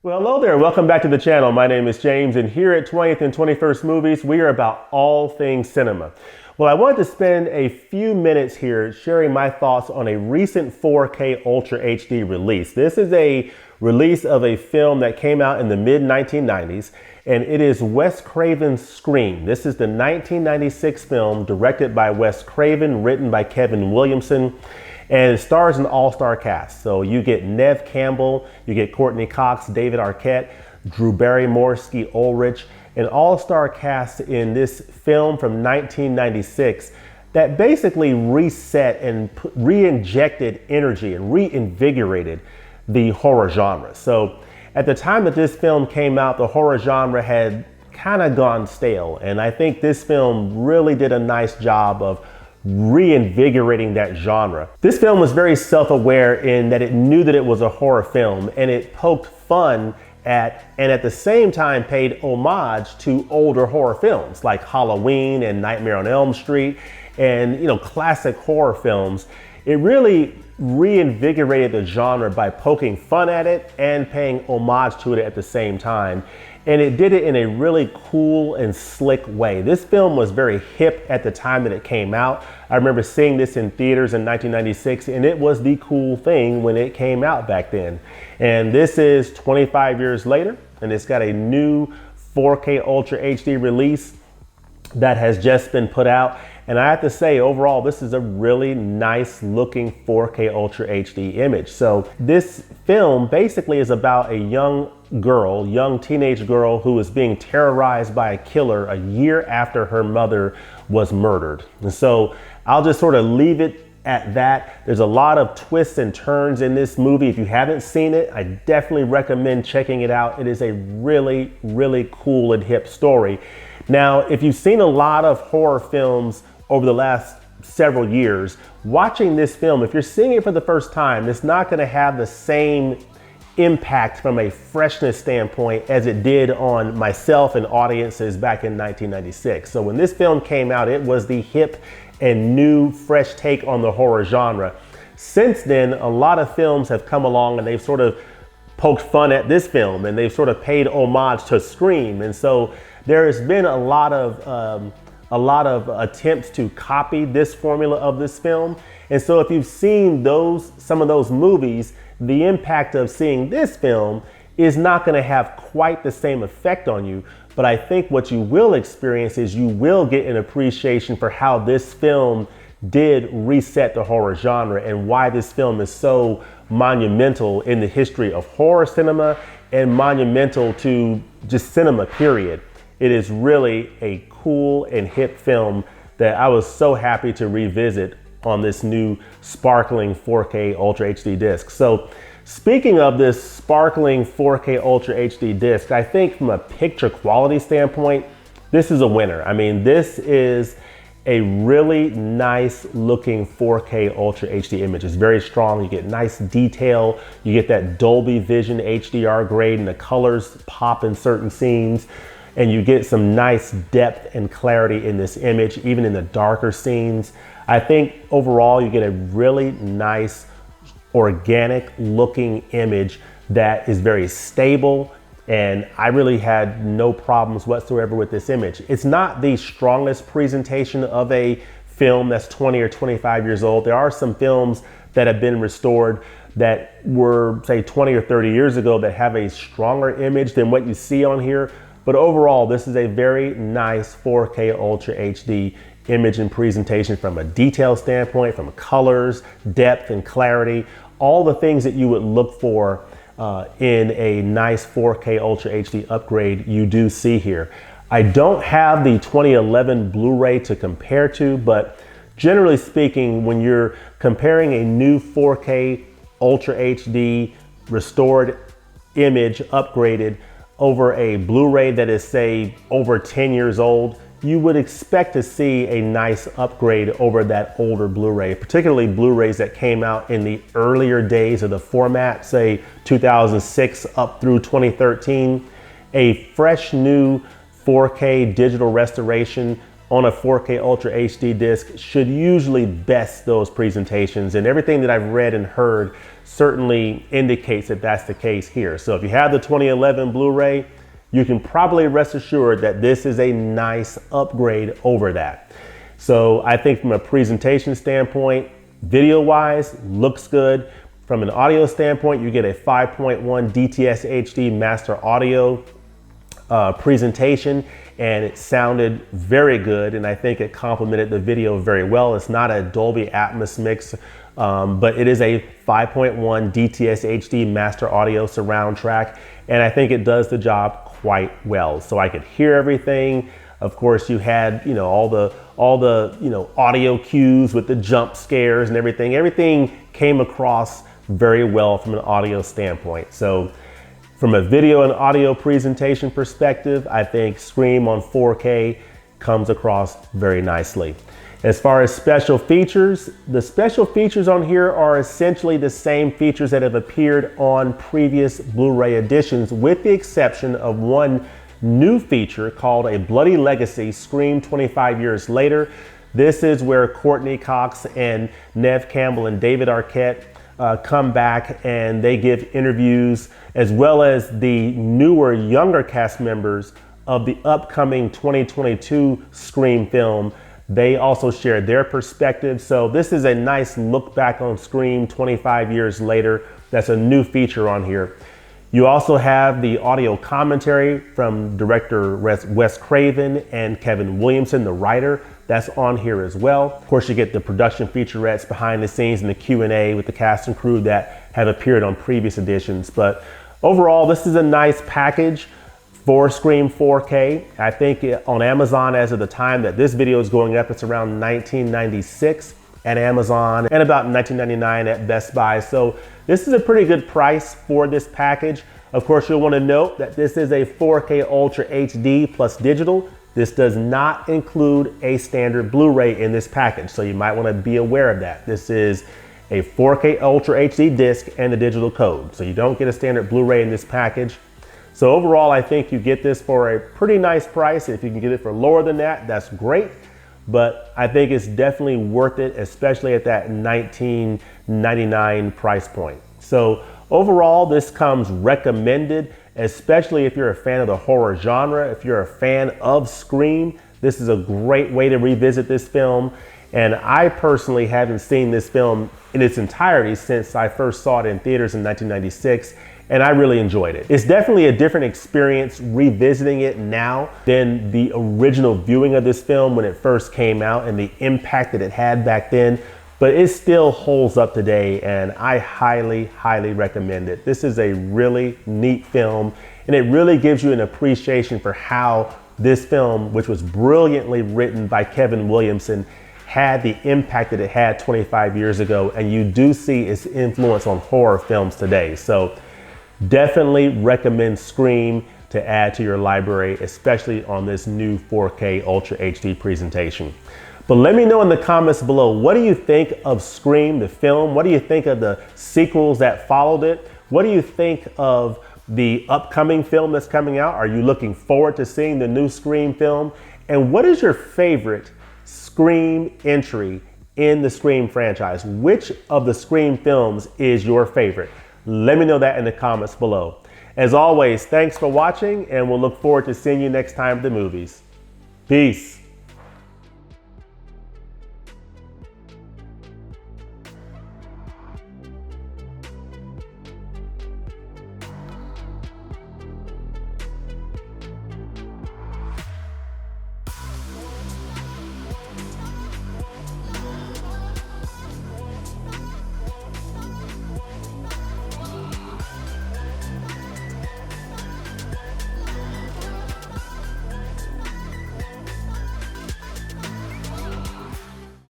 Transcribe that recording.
Well, hello there. Welcome back to the channel. My name is James, and here at 20th and 21st Movies, we are about all things cinema. Well, I wanted to spend a few minutes here sharing my thoughts on a recent 4K Ultra HD release. This is a release of a film that came out in the mid-1990s, and it is Wes Craven's Scream. This is the 1996 film directed by Wes Craven, written by Kevin Williamson. And it stars an all-star cast. So you get Neve Campbell, you get Courtney Cox, David Arquette, Drew Barrymore, Skeet Ulrich, an all-star cast in this film from 1996 that basically reset and re-injected energy and reinvigorated the horror genre. So at the time that this film came out, the horror genre had kind of gone stale. And I think this film really did a nice job of reinvigorating that genre. This film was very self-aware in that it knew that it was a horror film, and it poked fun at and at the same time paid homage to older horror films like Halloween and Nightmare on Elm Street and classic horror films. It really reinvigorated the genre by poking fun at it and paying homage to it at the same time. And it did it in a really cool and slick way. This film was very hip at the time that it came out. I remember seeing this in theaters in 1996, and it was the cool thing when it came out back then. And this is 25 years later, and it's got a new 4K Ultra HD release that has just been put out. And I have to say, overall, this is a really nice looking 4K Ultra HD image. So this film basically is about a young teenage girl who is being terrorized by a killer a year after her mother was murdered. And so I'll just sort of leave it at that. There's a lot of twists and turns in this movie. If you haven't seen it, I definitely recommend checking it out. It is a really, really cool and hip story. Now, if you've seen a lot of horror films over the last several years, watching this film, if you're seeing it for the first time, it's not going to have the same impact from a freshness standpoint as it did on myself and audiences back in 1996. So when this film came out, it was the hip and new fresh take on the horror genre. Since then, a lot of films have come along and they've sort of poked fun at this film, and they've sort of paid homage to Scream. And so there has been a lot of attempts to copy this formula of this film. And so if you've seen some of those movies, the impact of seeing this film is not going to have quite the same effect on you. But I think what you will experience is you will get an appreciation for how this film did reset the horror genre and why this film is so monumental in the history of horror cinema and monumental to just cinema, period. It is really a cool and hip film that I was so happy to revisit on this new sparkling 4K Ultra HD disc. So speaking of this sparkling 4K Ultra HD disc, I think from a picture quality standpoint, this is a winner. I mean, this is a really nice looking 4K Ultra HD image. It's very strong. You get nice detail. You get that Dolby Vision HDR grade, and the colors pop in certain scenes. And you get some nice depth and clarity in this image, even in the darker scenes. I think overall you get a really nice, organic looking image that is very stable, and I really had no problems whatsoever with this image. It's not the strongest presentation of a film that's 20 or 25 years old. There are some films that have been restored that were, say, 20 or 30 years ago that have a stronger image than what you see on here. But overall, this is a very nice 4K Ultra HD image and presentation from a detail standpoint, from colors, depth, and clarity. All the things that you would look for in a nice 4K Ultra HD upgrade, you do see here. I don't have the 2011 Blu-ray to compare to, but generally speaking, when you're comparing a new 4K Ultra HD restored image upgraded over a Blu-ray that is, say, over 10 years old, you would expect to see a nice upgrade over that older Blu-ray, particularly Blu-rays that came out in the earlier days of the format, say 2006 up through 2013. A fresh new 4K digital restoration on a 4K Ultra HD disc should usually best those presentations, and everything that I've read and heard certainly indicates that that's the case here. So if you have the 2011 Blu-ray, you can probably rest assured that this is a nice upgrade over that. So I think from a presentation standpoint, video-wise, looks good. From an audio standpoint, you get a 5.1 DTS HD master audio presentation, and it sounded very good, and I think it complemented the video very well. It's not a Dolby Atmos mix, but it is a 5.1 DTS HD master audio surround track, and I think it does the job quite well. So I could hear everything. Of course, you had, you know, all the audio cues with the jump scares and everything. Everything came across very well from an audio standpoint. So from a video and audio presentation perspective, I think Scream on 4K comes across very nicely. As far as special features, the special features on here are essentially the same features that have appeared on previous Blu-ray editions, with the exception of one new feature called A Bloody Legacy, Scream 25 Years Later. This is where Courtney Cox and Neve Campbell and David Arquette come back, and they give interviews, as well as the newer, younger cast members of the upcoming 2022 Scream film. They also share their perspective. So this is a nice look back on Scream 25 years later. That's a new feature on here. You also have the audio commentary from director Wes Craven and Kevin Williamson, the writer. That's on here as well. Of course, you get the production featurettes behind the scenes and the Q&A with the cast and crew that have appeared on previous editions. But overall, this is a nice package for Scream 4K. I think on Amazon, as of the time that this video is going up, it's around $19.96 at Amazon and about $19.99 at Best Buy. So this is a pretty good price for this package. Of course, you'll want to note that this is a 4K Ultra HD plus digital. This does not include a standard Blu-ray in this package, so you might want to be aware of that. This is a 4K Ultra HD disc and the digital code, so you don't get a standard Blu-ray in this package. So overall, I think you get this for a pretty nice price. If you can get it for lower than that, that's great. But I think it's definitely worth it, especially at that $19.99 price point. So overall, this comes recommended, especially if you're a fan of the horror genre. If you're a fan of Scream, this is a great way to revisit this film. And I personally haven't seen this film in its entirety since I first saw it in theaters in 1996. And I really enjoyed it. It's definitely a different experience revisiting it now than the original viewing of this film when it first came out and the impact that it had back then. But it still holds up today, and I highly, highly recommend it. This is a really neat film, and it really gives you an appreciation for how this film, which was brilliantly written by Kevin Williamson, had the impact that it had 25 years ago, and you do see its influence on horror films today. So definitely recommend Scream to add to your library, especially on this new 4K Ultra HD presentation. But let me know in the comments below, what do you think of Scream, the film? What do you think of the sequels that followed it? What do you think of the upcoming film that's coming out? Are you looking forward to seeing the new Scream film? And what is your favorite Scream entry in the Scream franchise? Which of the Scream films is your favorite? Let me know that in the comments below. As always, thanks for watching, and we'll look forward to seeing you next time at the movies. Peace.